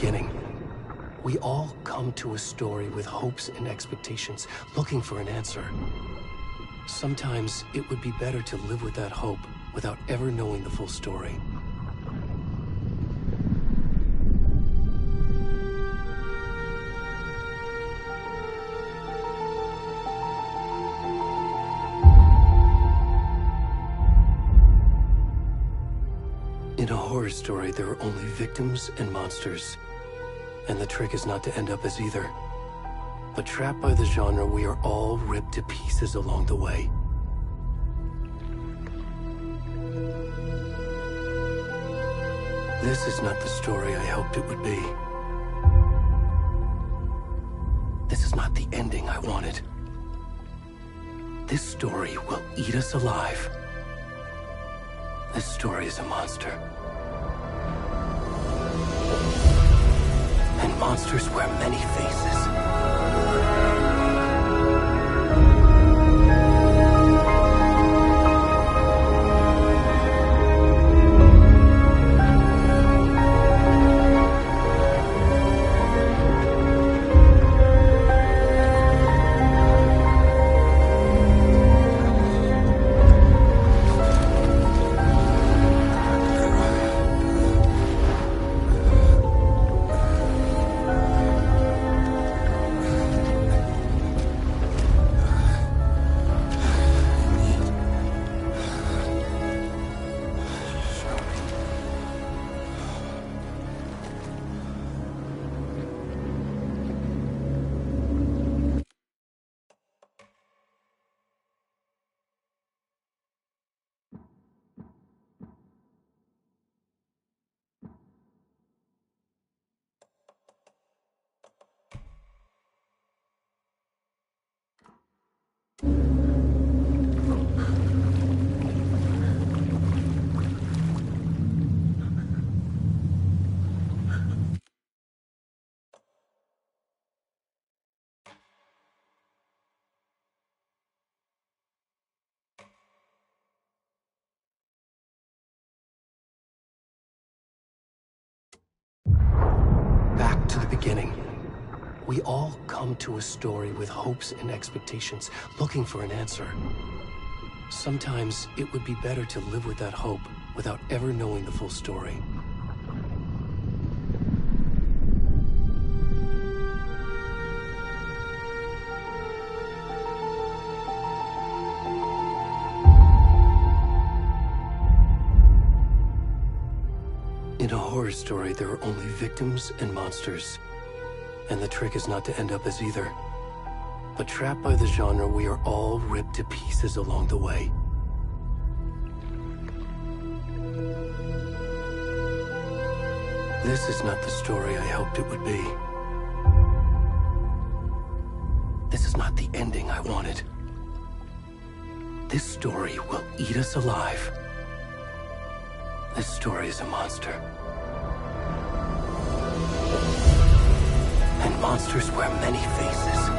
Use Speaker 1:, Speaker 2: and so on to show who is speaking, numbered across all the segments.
Speaker 1: beginning. We all come to a story with hopes and expectations, looking for an answer. Sometimes it would be better to live with that hope without ever knowing the full story. In a horror story, there are only victims and monsters. And the trick is not to end up as either. But trapped by the genre, we are all ripped to pieces along the way. This is not the story I hoped it would be. This is not the ending I wanted. This story will eat us alive. This story is a monster. And monsters wear many faces. Back to the beginning. We all come to a story with hopes and expectations, looking for an answer. Sometimes it would be better to live with that hope without ever knowing the full story. In a horror story, there are only victims and monsters. And the trick is not to end up as either. But trapped by the genre, we are all ripped to pieces along the way. This is not the story I hoped it would be. This is not the ending I wanted. This story will eat us alive. This story is a monster. And monsters wear many faces.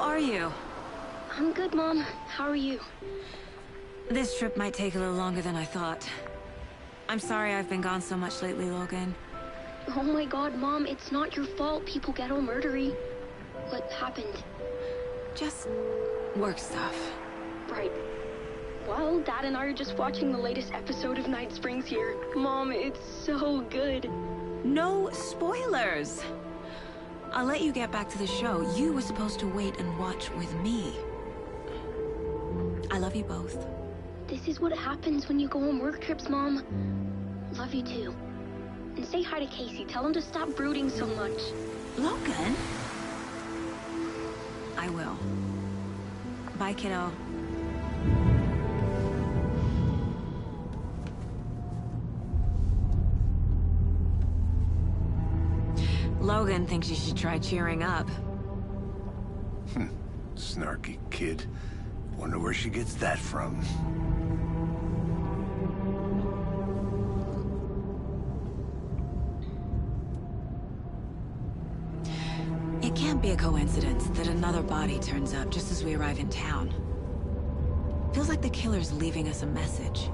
Speaker 2: are you?
Speaker 3: I'm good, Mom. How are you?
Speaker 2: This trip might take a little longer than I thought. I'm sorry I've been gone so much lately, Logan.
Speaker 3: Oh my god, Mom, it's not your fault people get all murdery. What happened?
Speaker 2: Just work stuff.
Speaker 3: Right. Well, Dad and I are just watching the latest episode of Night Springs here. Mom, it's so good.
Speaker 2: No spoilers! I'll let you get back to the show. You were supposed to wait and watch with me. I love you both.
Speaker 3: This is what happens when you go on work trips, Mom. Love you too. And say hi to Casey. Tell him to stop brooding so much.
Speaker 2: Logan? I will. Bye, kiddo. Logan thinks you should try cheering up.
Speaker 4: Snarky kid. Wonder where she gets that from.
Speaker 2: It can't be a coincidence that another body turns up just as we arrive in town. Feels like the killer's leaving us a message.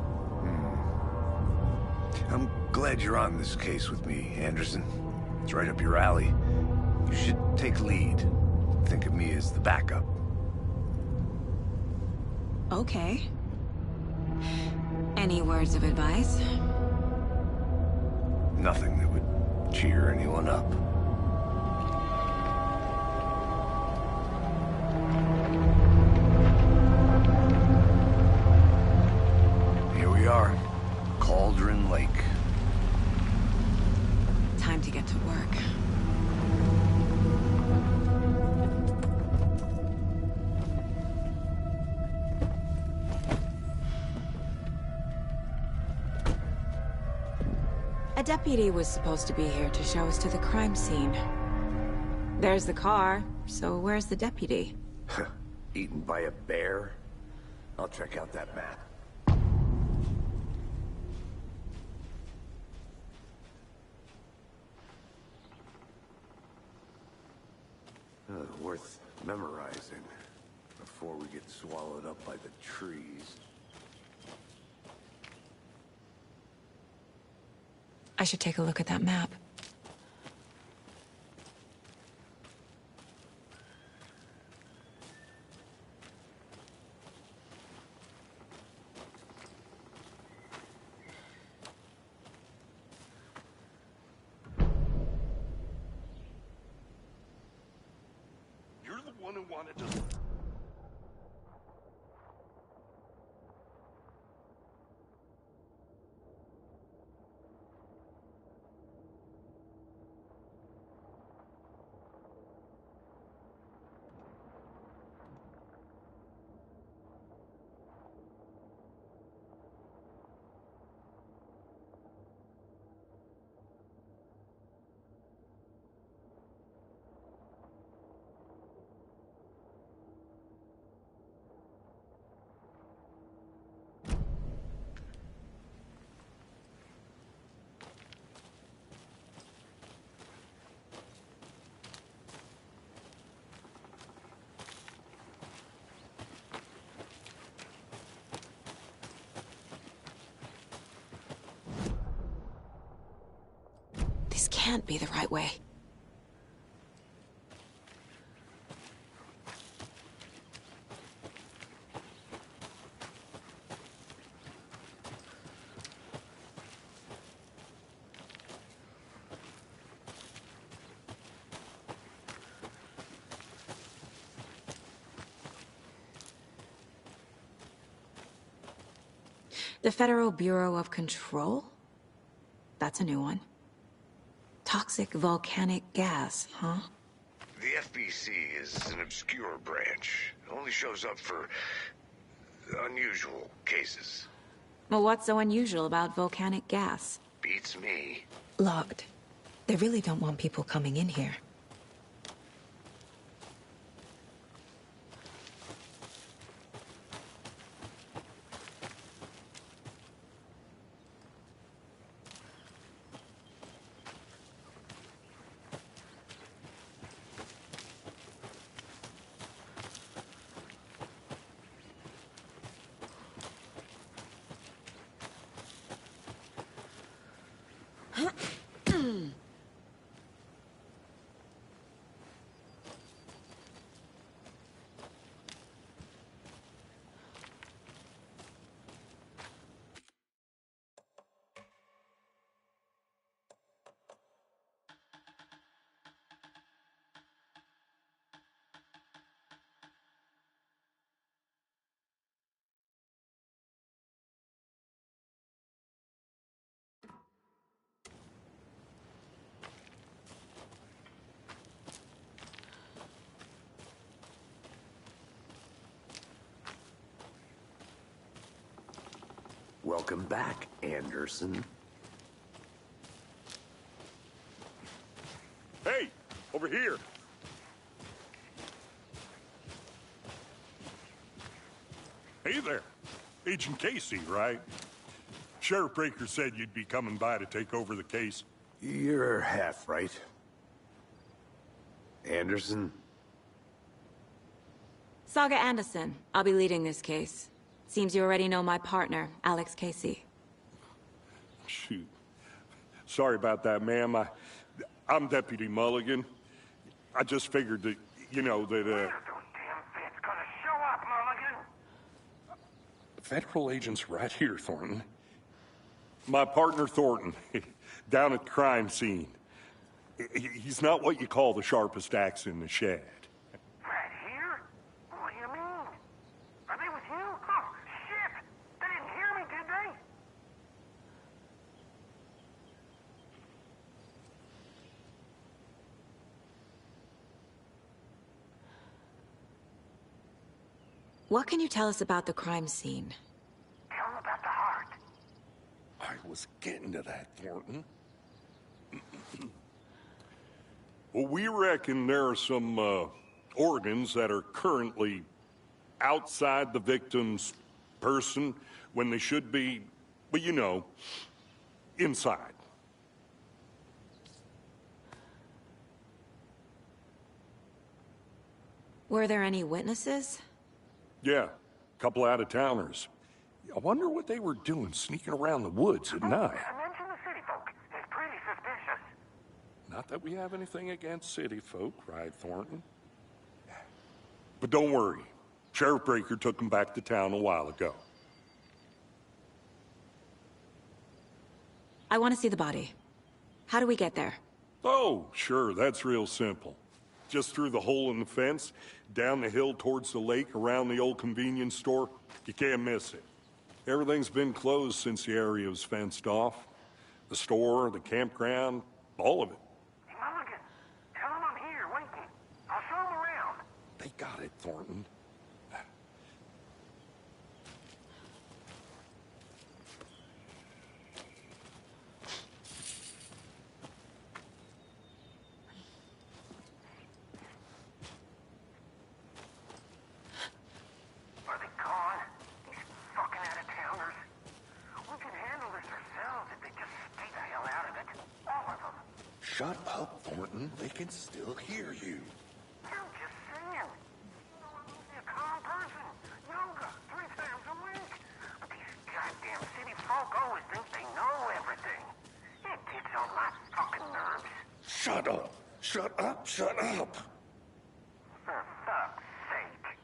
Speaker 4: I'm glad you're on this case with me, Anderson. It's right up your alley. You should take lead. Think of me as the backup.
Speaker 2: Okay. Any words of advice?
Speaker 4: Nothing that would cheer anyone up. Here we are. Cauldron Lake.
Speaker 2: Time to get to work. A deputy was supposed to be here to show us to the crime scene. There's the car, so where's the deputy?
Speaker 4: Eaten by a bear? I'll check out that map. Worth memorizing before we get swallowed up by the trees.
Speaker 2: I should take a look at that map.
Speaker 4: You're the one who wanted to...
Speaker 2: This can't be the right way. The Federal Bureau of Control? That's a new one. Toxic volcanic gas, huh?
Speaker 4: The FBC is an obscure branch. It only shows up for unusual cases.
Speaker 2: Well, what's so unusual about volcanic gas?
Speaker 4: Beats me.
Speaker 2: Logged. They really don't want people coming in here.
Speaker 5: Welcome back, Anderson.
Speaker 6: Hey, over here. Hey there. Agent Casey, right? Sheriff Breaker said you'd be coming by to take over the case.
Speaker 4: You're half right. Anderson?
Speaker 2: Saga Anderson. I'll be leading this case. Seems you already know my partner, Alex Casey.
Speaker 6: Shoot. Sorry about that, ma'am. I'm Deputy Mulligan. I just figured that, you know, that,
Speaker 7: Those damn feds gonna show up, Mulligan.
Speaker 6: Federal agent's right here, Thornton. My partner, Thornton, down at the crime scene. He's not what you call the sharpest axe in the shed.
Speaker 7: Right here? What do you mean? Are they with you? Oh, shit! They didn't hear me, did they?
Speaker 2: What can you tell us about the crime scene?
Speaker 7: Tell them about the heart.
Speaker 6: I was getting to that, Thornton. Well, we reckon there are some organs that are currently outside the victim's person when they should be, well, you know, inside.
Speaker 2: Were there any witnesses?
Speaker 6: Yeah, a couple out-of-towners. I wonder what they were doing sneaking around the woods at night.
Speaker 7: Mention the city folk. It's pretty suspicious.
Speaker 6: Not that we have anything against city folk, right, Thornton? But don't worry. Sheriff Breaker took them back to town a while ago.
Speaker 2: I want to see the body. How do we get there?
Speaker 6: Oh, sure, that's real simple. Just through the hole in the fence, down the hill towards the lake, around the old convenience store. You can't miss it. Everything's been closed since the area was fenced off. The store, the campground, all of it.
Speaker 7: Hey, Mulligan, tell them I'm here, waiting. I'll show them around.
Speaker 6: They got it, Thornton.
Speaker 7: Are they gone? These fucking out-of-towners. We can handle this ourselves if they just stay the hell out of it. All of them.
Speaker 6: Shut up, Thornton. They can still hear you.
Speaker 7: I'm just saying. You know, I'm usually a calm person. Yoga 3 times a week. But these goddamn city folk always think they know everything. It gets on my fucking nerves.
Speaker 6: Shut up! Shut up! Shut up!
Speaker 7: For fuck's sake.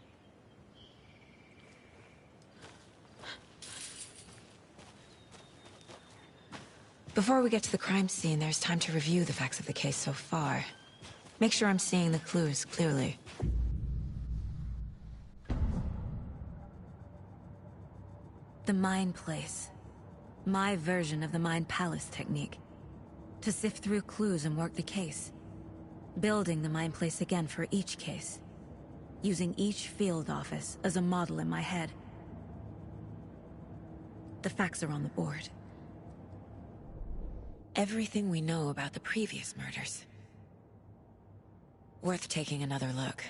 Speaker 2: Before we get to the crime scene, there's time to review the facts of the case so far. Make sure I'm seeing the clues clearly. The Mind Place. My version of the Mind Palace technique. To sift through clues and work the case. Building the Mind Place again for each case. Using each field office as a model in my head. The facts are on the board. Everything we know about the previous murders. Worth taking another look.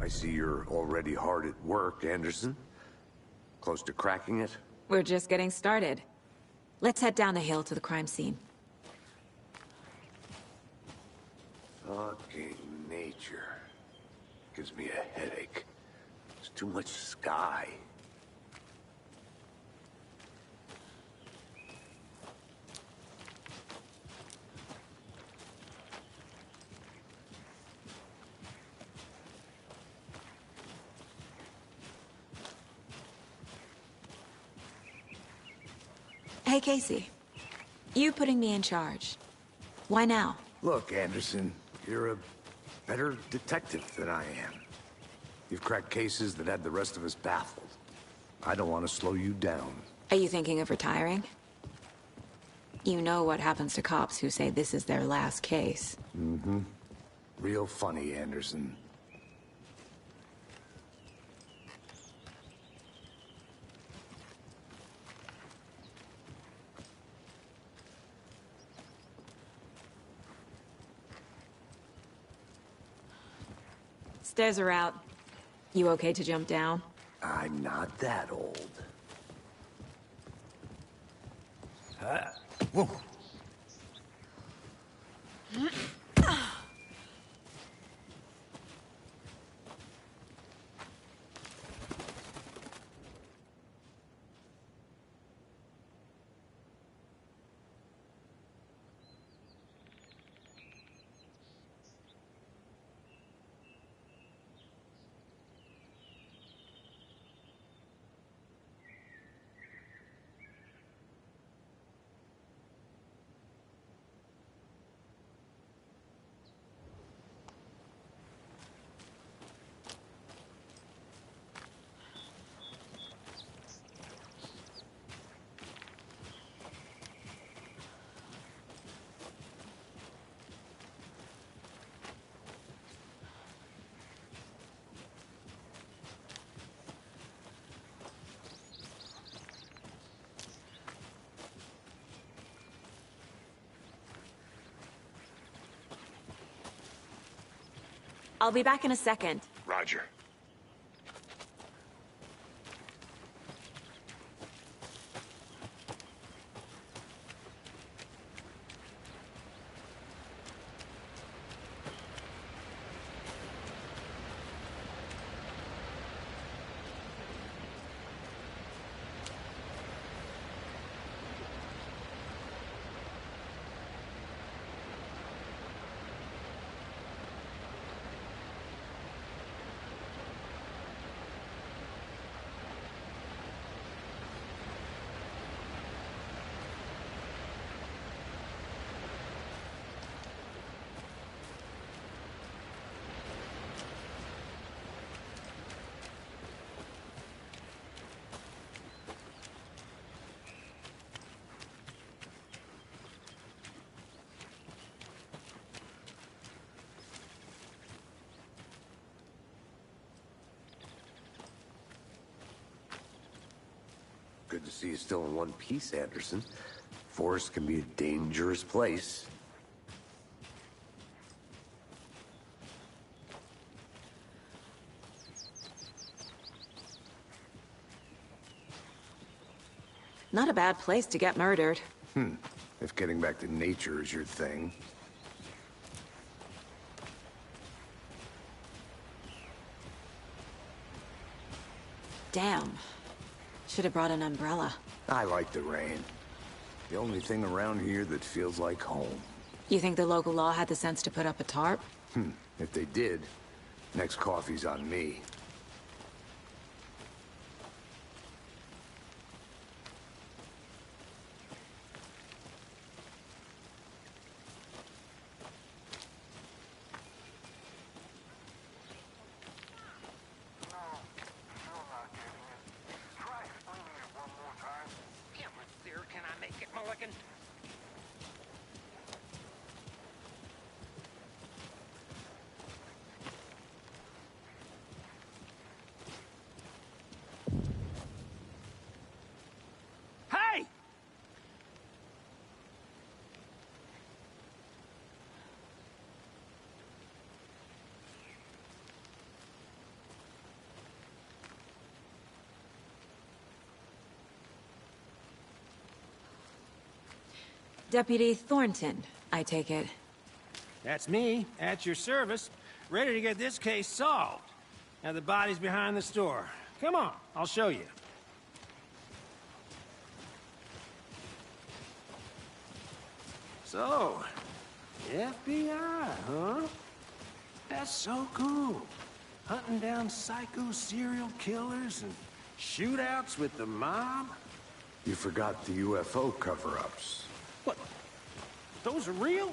Speaker 5: I see you're already hard at work, Anderson. Close to cracking it?
Speaker 2: We're just getting started. Let's head down the hill to the crime scene.
Speaker 5: Fucking nature. Gives me a headache. There's too much sky.
Speaker 2: Hey, Casey. You putting me in charge. Why now?
Speaker 4: Look, Anderson, you're a better detective than I am. You've cracked cases that had the rest of us baffled. I don't want to slow you down.
Speaker 2: Are you thinking of retiring? You know what happens to cops who say this is their last case.
Speaker 4: Mm-hmm. Real funny, Anderson.
Speaker 2: Stairs are out. You okay to jump down?
Speaker 5: I'm not that old.
Speaker 4: Whoa.
Speaker 2: I'll be back in a second.
Speaker 4: Roger.
Speaker 5: Good to see you still in one piece, Anderson. Forest can be a dangerous place.
Speaker 2: Not a bad place to get murdered.
Speaker 4: If getting back to nature is your thing.
Speaker 2: Damn. Should have brought an umbrella.
Speaker 4: I like the rain. The only thing around here that feels like home.
Speaker 2: You think the local law had the sense to put up a tarp?
Speaker 4: If they did, next coffee's on me.
Speaker 7: Still not getting it. Try explaining it one more time. Camera clear, can I make it, Mulligan?
Speaker 2: Deputy Thornton, I take it.
Speaker 8: That's me, at your service, ready to get this case solved. Now the body's behind the store. Come on, I'll show you. So, FBI, huh? That's so cool. Hunting down psycho serial killers and shootouts with the mob?
Speaker 4: You forgot the UFO cover-ups.
Speaker 8: What? Those are real?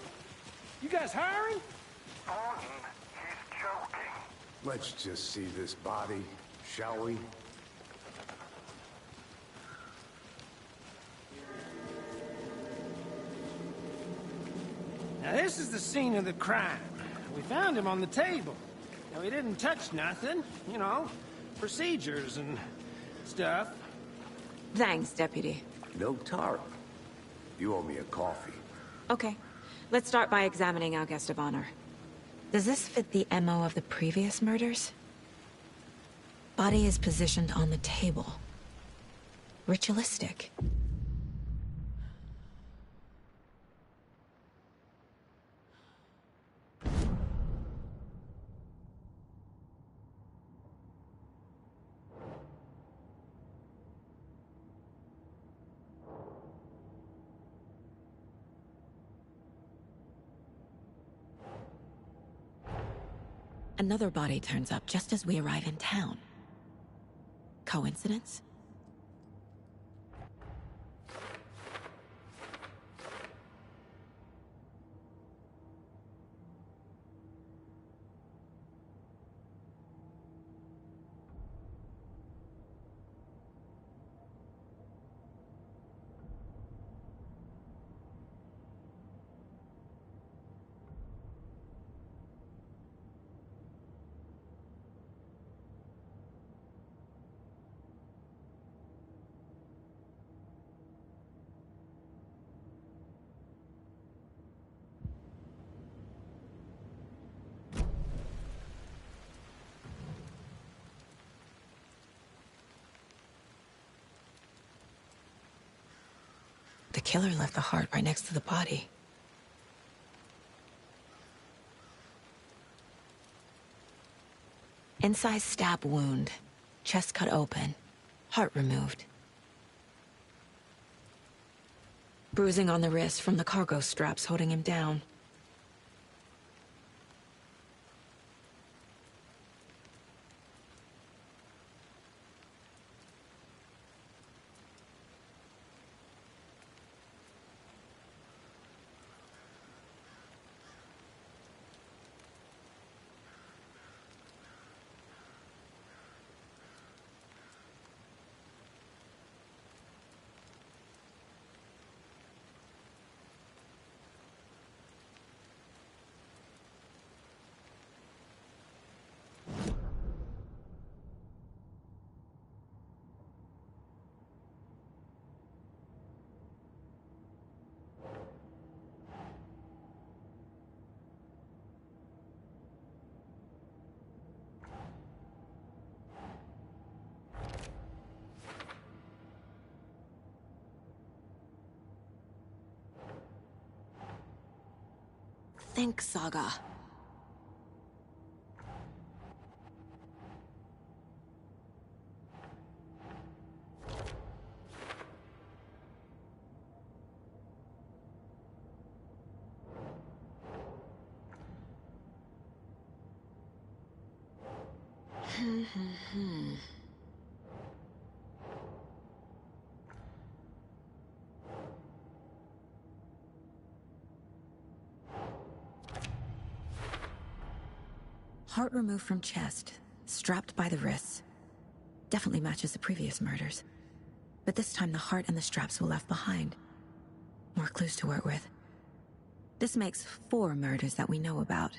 Speaker 8: You guys hiring?
Speaker 7: Thornton, he's joking.
Speaker 4: Let's just see this body, shall we?
Speaker 8: Now this is the scene of the crime. We found him on the table. Now he didn't touch nothing, you know, procedures and stuff.
Speaker 2: Thanks, Deputy.
Speaker 4: No tar. You owe me a coffee.
Speaker 2: Okay. Let's start by examining our guest of honor. Does this fit the MO of the previous murders? Body is positioned on the table. Ritualistic. Another body turns up just as we arrive in town. Coincidence? The killer left the heart right next to the body. Incised stab wound. Chest cut open. Heart removed. Bruising on the wrist from the cargo straps holding him down. Think, Saga. Heart removed from chest, strapped by the wrists. Definitely matches the previous murders. But this time the heart and the straps were left behind. More clues to work with. This makes 4 murders that we know about.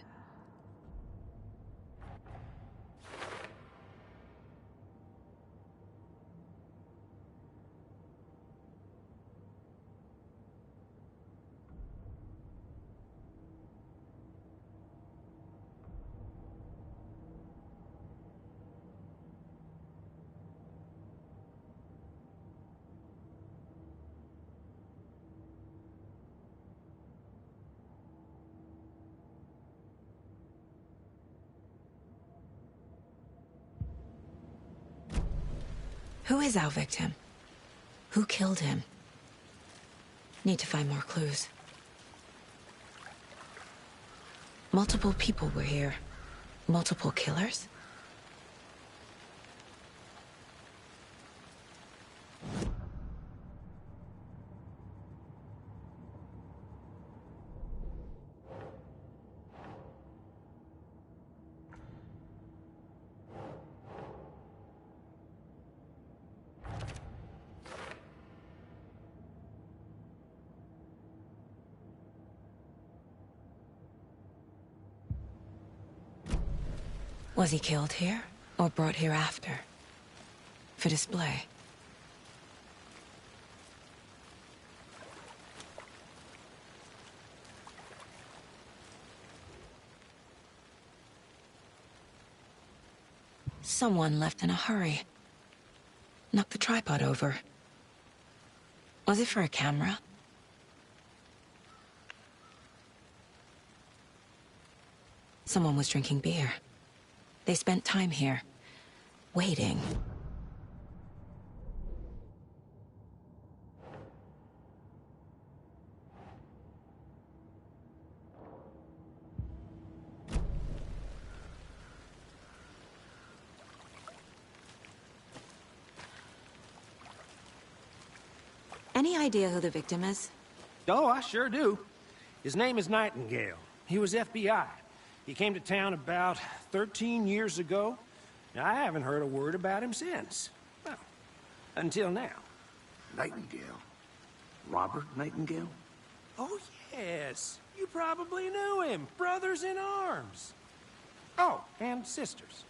Speaker 2: Who is our victim? Who killed him? Need to find more clues. Multiple people were here. Multiple killers? Was he killed here, or brought here after? For display? Someone left in a hurry. Knocked the tripod over. Was it for a camera? Someone was drinking beer. They spent time here, waiting. Any idea who the victim is?
Speaker 8: Oh, I sure do. His name is Nightingale. He was FBI. He came to town about 13 years ago. I haven't heard a word about him since. Well, until now.
Speaker 4: Nightingale? Robert Nightingale?
Speaker 8: Oh, yes. You probably knew him. Brothers in arms. Oh, and sisters.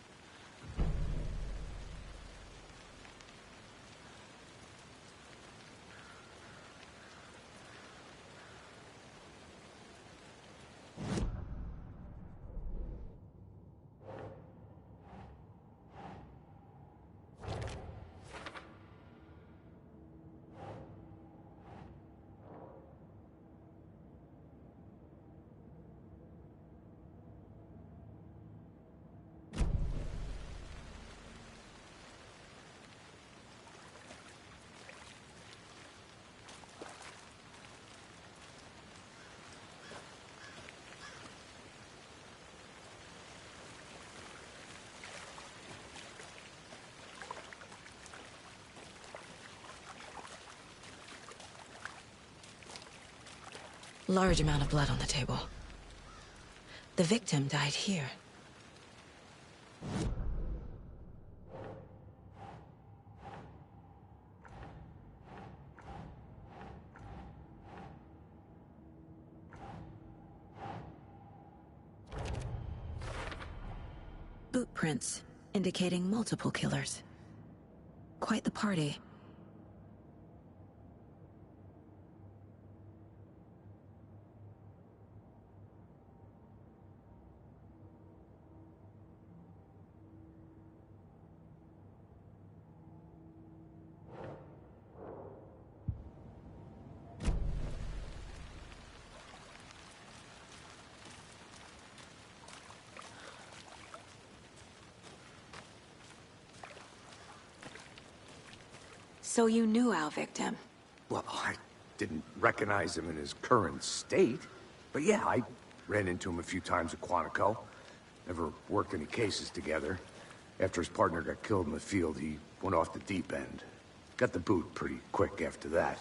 Speaker 2: Large amount of blood on the table. The victim died here. Boot prints indicating multiple killers. Quite the party. So you knew our victim?
Speaker 4: Well, I didn't recognize him in his current state. But yeah, I ran into him a few times at Quantico. Never worked any cases together. After his partner got killed in the field, he went off the deep end. Got the boot pretty quick after that.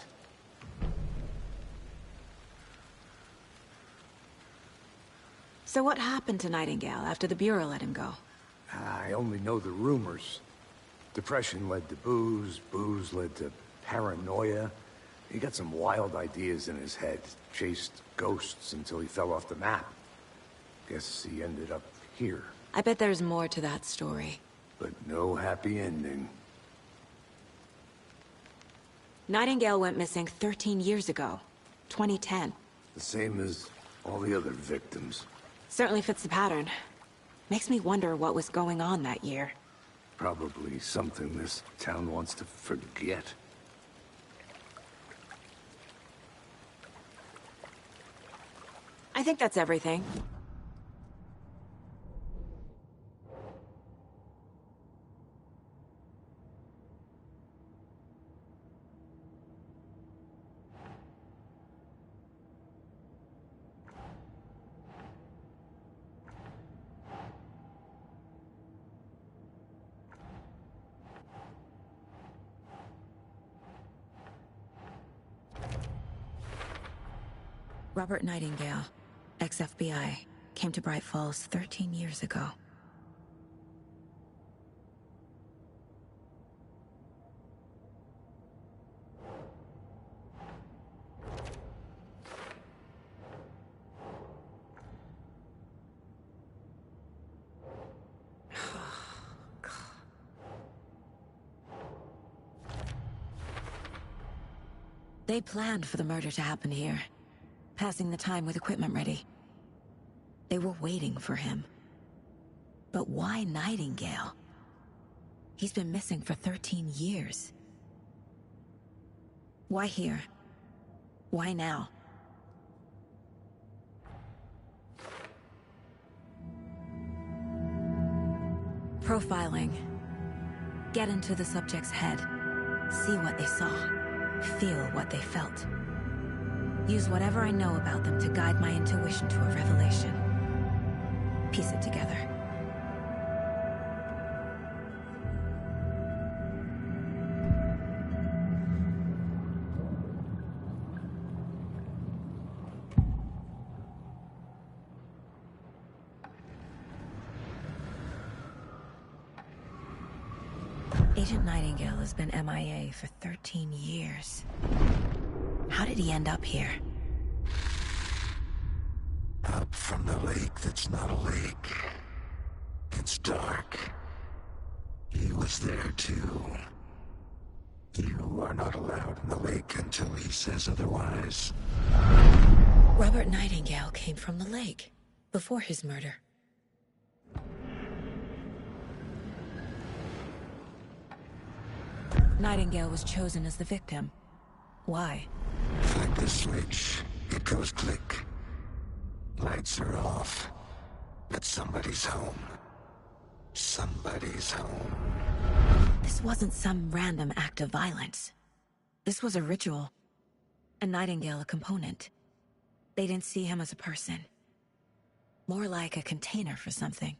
Speaker 2: So what happened to Nightingale after the Bureau let him go?
Speaker 4: I only know the rumors. Depression led to booze, booze led to paranoia. He got some wild ideas in his head, chased ghosts until he fell off the map. Guess he ended up here.
Speaker 2: I bet there's more to that story.
Speaker 4: But no happy ending.
Speaker 2: Nightingale went missing 13 years ago, 2010.
Speaker 4: The same as all the other victims.
Speaker 2: Certainly fits the pattern. Makes me wonder what was going on that year.
Speaker 4: Probably something this town wants to forget.
Speaker 2: I think that's everything. Robert Nightingale, ex-FBI, came to Bright Falls 13 years ago. They planned for the murder to happen here, passing the time with equipment ready. They were waiting for him. But why Nightingale? He's been missing for 13 years. Why here? Why now? Profiling. Get into the subject's head. See what they saw. Feel what they felt. Use whatever I know about them to guide my intuition to a revelation. Piece it together. Agent Nightingale has been MIA for 13 years. How did he end up here?
Speaker 5: Up from the lake that's not a lake. It's dark. He was there too. You are not allowed in the lake until he says otherwise.
Speaker 2: Robert Nightingale came from the lake, before his murder. Nightingale was chosen as the victim. Why?
Speaker 5: Flick the switch, it goes click. Lights are off, but somebody's home. Somebody's home.
Speaker 2: This wasn't some random act of violence. This was a ritual. And Nightingale a component. They didn't see him as a person. More like a container for something.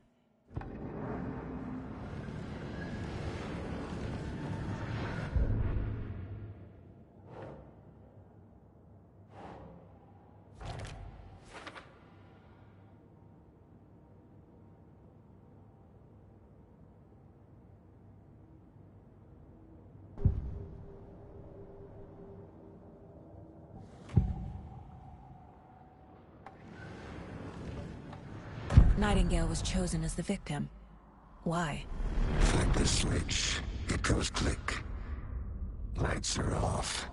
Speaker 2: Nightingale was chosen as the victim. Why?
Speaker 5: Flick the switch, it goes click. Lights are off.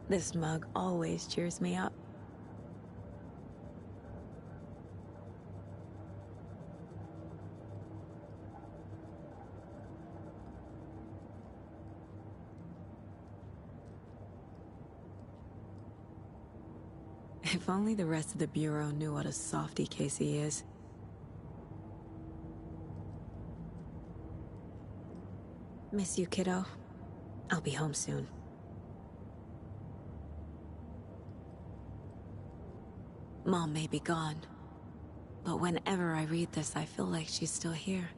Speaker 2: This mug always cheers me up. If only the rest of the Bureau knew what a softy Casey is. Miss you, kiddo. I'll be home soon. Mom may be gone, but whenever I read this, I feel like she's still here.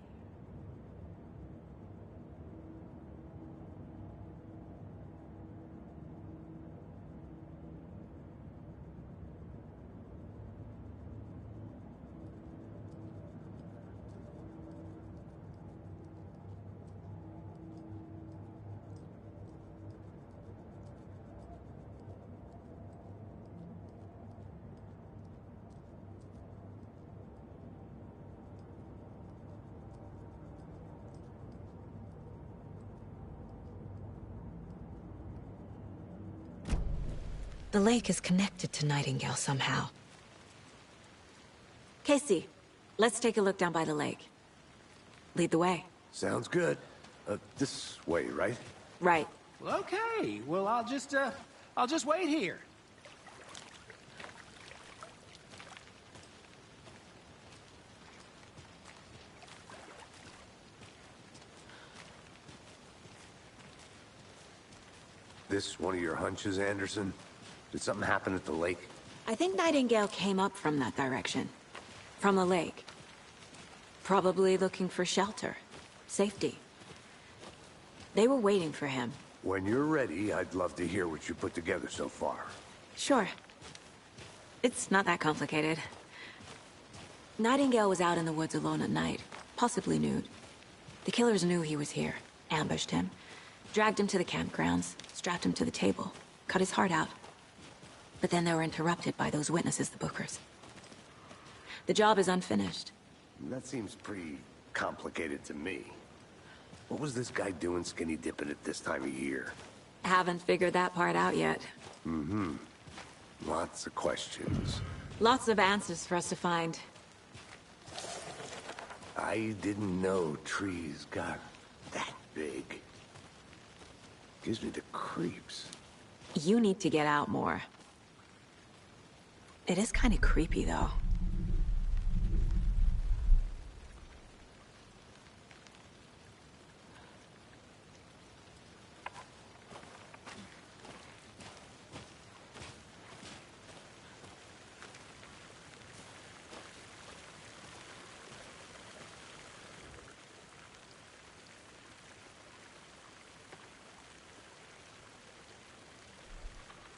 Speaker 2: The lake is connected to Nightingale somehow. Casey, let's take a look down by the lake. Lead the way.
Speaker 4: Sounds good. This way, right?
Speaker 2: Right.
Speaker 8: Well, okay. Well, I'll just wait here.
Speaker 4: This one of your hunches, Anderson? Did something happen at the lake?
Speaker 2: I think Nightingale came up from that direction. From the lake. Probably looking for shelter. Safety. They were waiting for him.
Speaker 4: When you're ready, I'd love to hear what you put together so far.
Speaker 2: Sure. It's not that complicated. Nightingale was out in the woods alone at night, possibly nude. The killers knew he was here, ambushed him, dragged him to the campgrounds, strapped him to the table, cut his heart out. But then they were interrupted by those witnesses, the Bookers. The job is unfinished.
Speaker 4: That seems pretty complicated to me. What was this guy doing skinny dipping at this time of year?
Speaker 2: Haven't figured that part out yet.
Speaker 4: Mm-hmm. Lots of questions.
Speaker 2: Lots of answers for us to find.
Speaker 4: I didn't know trees got that big. Gives me the creeps.
Speaker 2: You need to get out more. It is kind of creepy, though.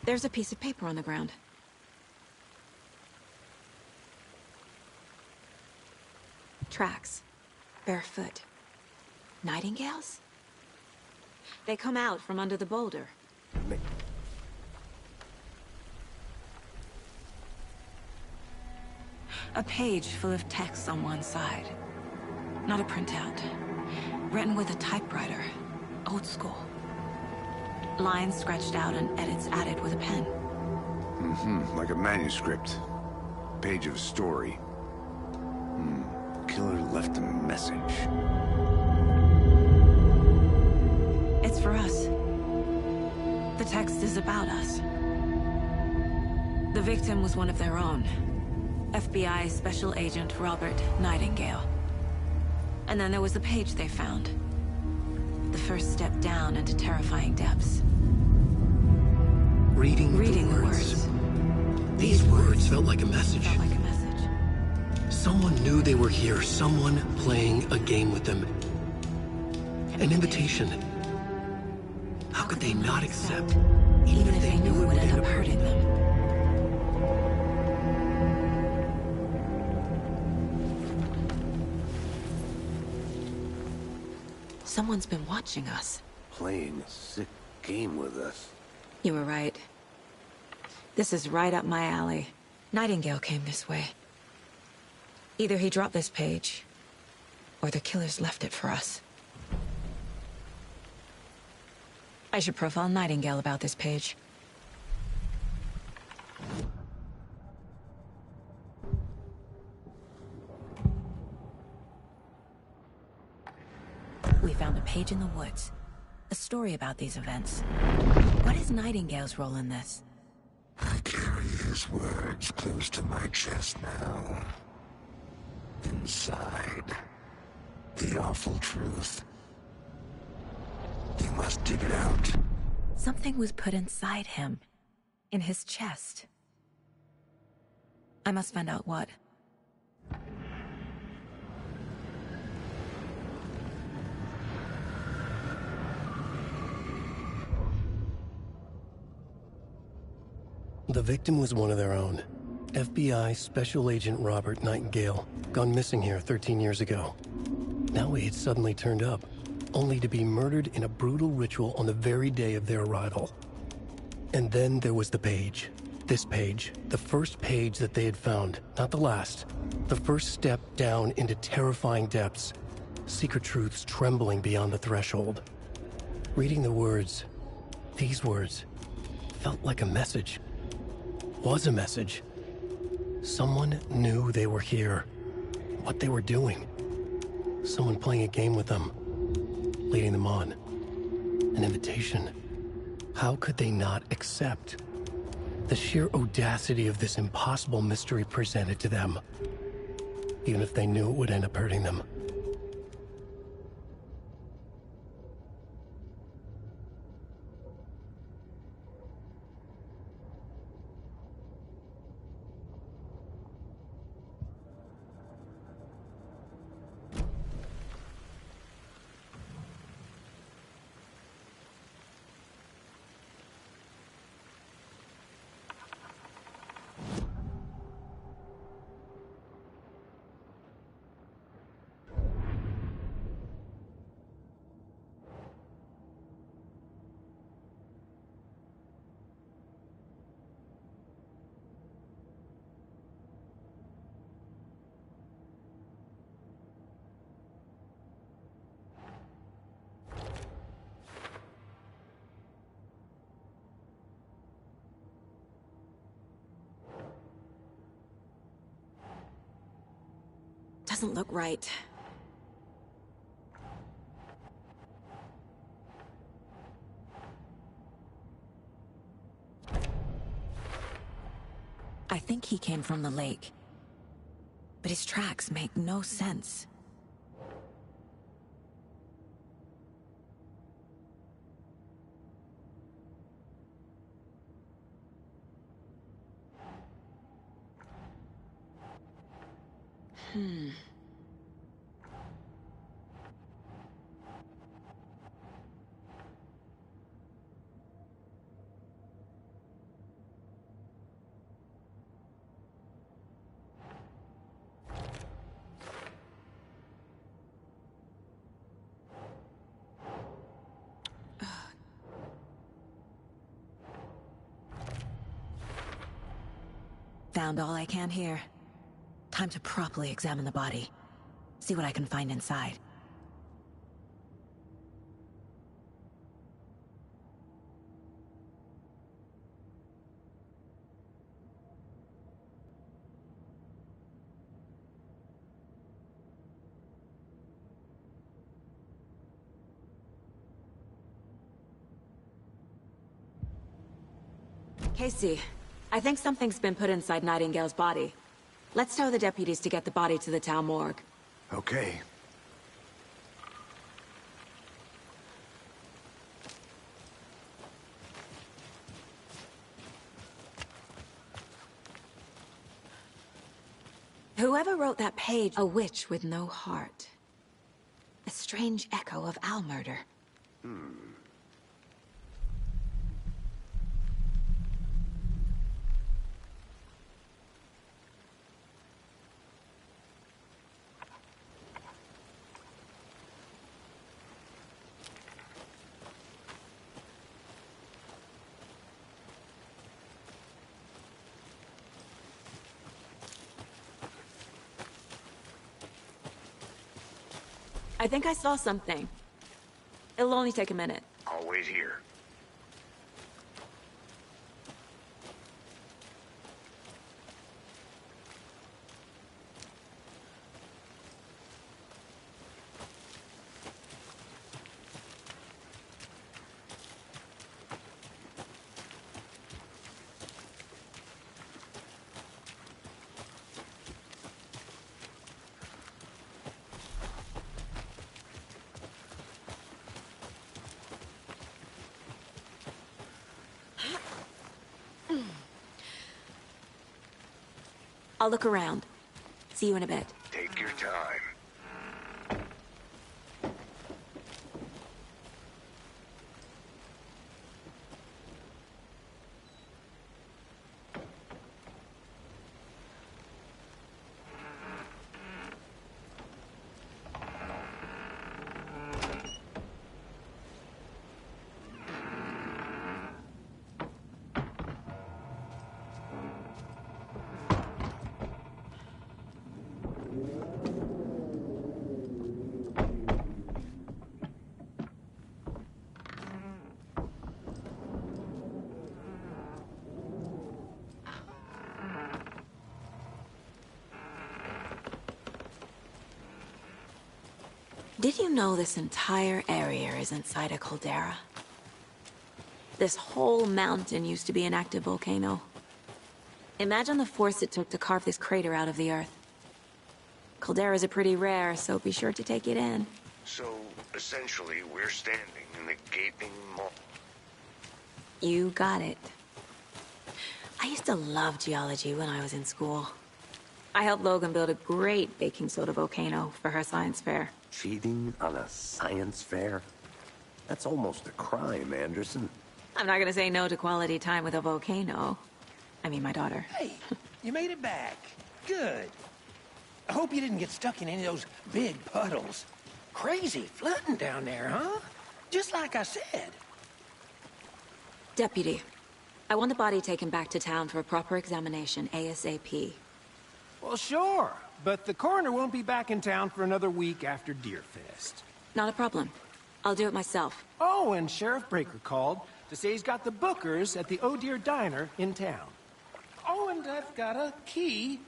Speaker 2: There's a piece of paper on the ground. Tracks. Barefoot. Nightingales? They come out from under the boulder. A page full of text on one side. Not a printout. Written with a typewriter. Old school. Lines scratched out and edits added with a pen.
Speaker 4: Mm-hmm, like a manuscript. Page of a story. Killer left a message.
Speaker 2: It's for us. The text is about us. The victim was one of their own. FBI Special Agent Robert Nightingale. And then there was the page they found. The first step down into terrifying depths.
Speaker 1: Reading the words. These words felt like a message.
Speaker 2: Felt like a message.
Speaker 1: Someone knew they were here. Someone playing a game with them. An invitation. How could they not accept,
Speaker 2: Even if they knew it would end up hurting them. Someone's been watching us.
Speaker 4: Playing a sick game with us.
Speaker 2: You were right. This is right up my alley. Nightingale came this way. Either he dropped this page, or the killers left it for us. I should profile Nightingale about this page. We found a page in the woods. A story about these events. What is Nightingale's role in this?
Speaker 5: I carry his words close to my chest now. Inside, the awful truth. You must dig it out.
Speaker 2: Something was put inside him. In his chest. I must find out what.
Speaker 1: The victim was one of their own. FBI Special Agent Robert Nightingale, gone missing here 13 years ago. Now he had suddenly turned up, only to be murdered in a brutal ritual on the very day of their arrival. And then there was the page. This page, the first page that they had found, not the last. The first step down into terrifying depths. Secret truths trembling beyond the threshold. Reading the words, these words, felt like a message. Was a message. Someone knew they were here. What they were doing. Someone playing a game with them. Leading them on. An invitation. How could they not accept? The sheer audacity of this impossible mystery presented to them. Even if they knew it would end up hurting them.
Speaker 2: doesn't look right. I think he came from the lake. But his tracks make no sense. Found all I can here. Time to properly examine the body. See what I can find inside. Casey, I think something's been put inside Nightingale's body. Let's tell the deputies to get the body to the town morgue.
Speaker 4: Okay.
Speaker 2: Whoever wrote that page, a witch with no heart. A strange echo of Al murder. I think I saw something. It'll only take a minute.
Speaker 5: I'll wait here.
Speaker 2: I'll look around. See you in a bit.
Speaker 5: Take your time.
Speaker 2: Did you know this entire area is inside a caldera? This whole mountain used to be an active volcano. Imagine the force it took to carve this crater out of the earth. Calderas are pretty rare, so be sure to take it in.
Speaker 5: So, essentially, we're standing in the gaping maw.
Speaker 2: You got it. I used to love geology when I was in school. I helped Logan build a great baking soda volcano for her science fair.
Speaker 4: Cheating on a science fair? That's almost a crime, Anderson.
Speaker 2: I'm not gonna say no to quality time with a volcano. I mean, my daughter.
Speaker 8: Hey, you made it back. Good. I hope you didn't get stuck in any of those big puddles. Crazy flooding down there, huh? Just like I said.
Speaker 2: Deputy, I want the body taken back to town for a proper examination, ASAP.
Speaker 8: Well, sure. But the coroner won't be back in town for another week after Deerfest.
Speaker 2: Not a problem. I'll do it myself.
Speaker 8: Oh, and Sheriff Breaker called to say he's got the bookers at the Oh Deer Diner in town. Oh, and I've got a key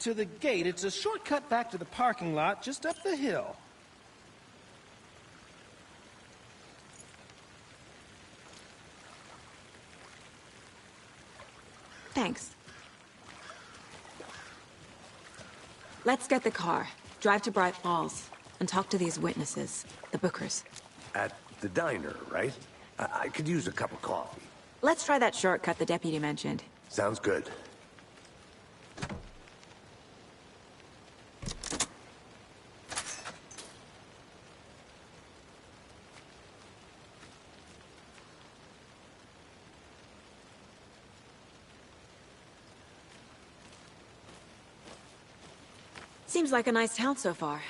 Speaker 8: to the gate. It's a shortcut back to the parking lot just up the hill.
Speaker 2: Thanks. Let's get the car, drive to Bright Falls, and talk to these witnesses, the Bookers.
Speaker 4: At the diner, right? I could use a cup of coffee.
Speaker 2: Let's try that shortcut the deputy mentioned.
Speaker 4: Sounds good.
Speaker 2: Seems like a nice town so far.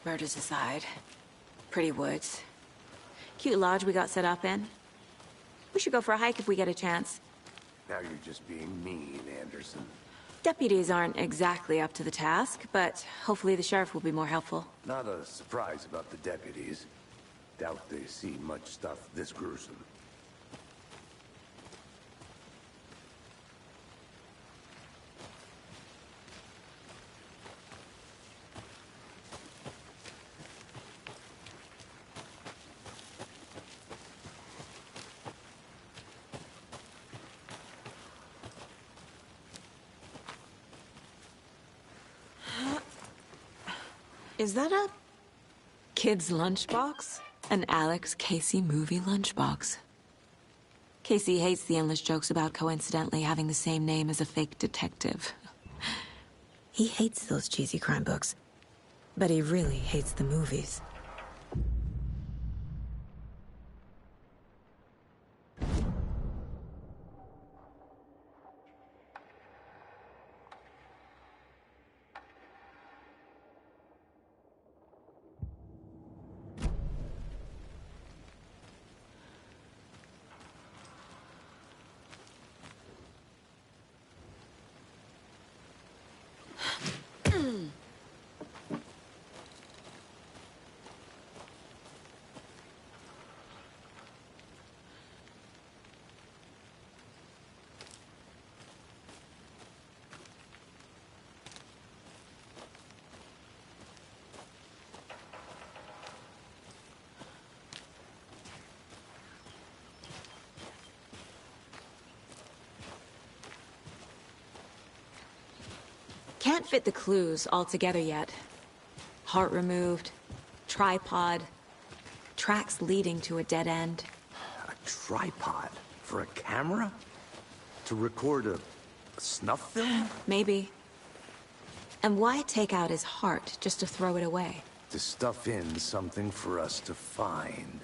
Speaker 2: Murders aside. Pretty woods. Cute lodge we got set up in. We should go for a hike if we get a chance.
Speaker 4: Now you're just being mean, Anderson.
Speaker 2: Deputies aren't exactly up to the task, but hopefully the sheriff will be more helpful.
Speaker 4: Not a surprise about the deputies. Doubt they see much stuff this gruesome.
Speaker 2: Is that a kid's lunchbox? An Alex Casey movie lunchbox. Casey hates the endless jokes about coincidentally having the same name as a fake detective. He hates those cheesy crime books, but he really hates the movies. Can't fit the clues all together yet. Heart removed, tripod, tracks leading to a dead end.
Speaker 4: A tripod? For a camera? To record a snuff film?
Speaker 2: Maybe. And why take out his heart just to throw it away?
Speaker 4: To stuff in something for us to find.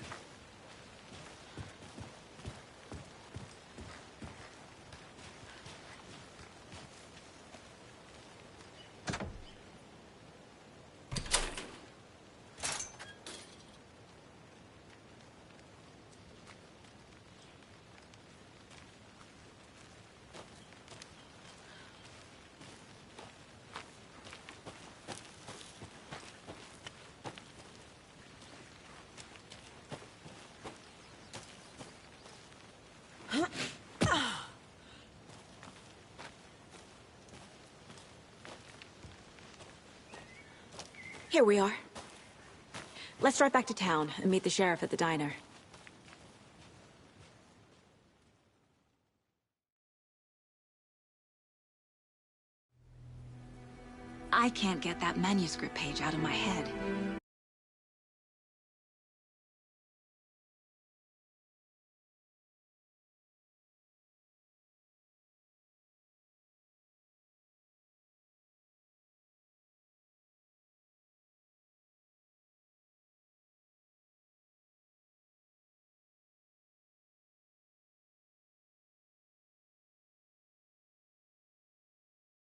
Speaker 2: Here we are. Let's drive back to town and meet the sheriff at the diner. I can't get that manuscript page out of my head.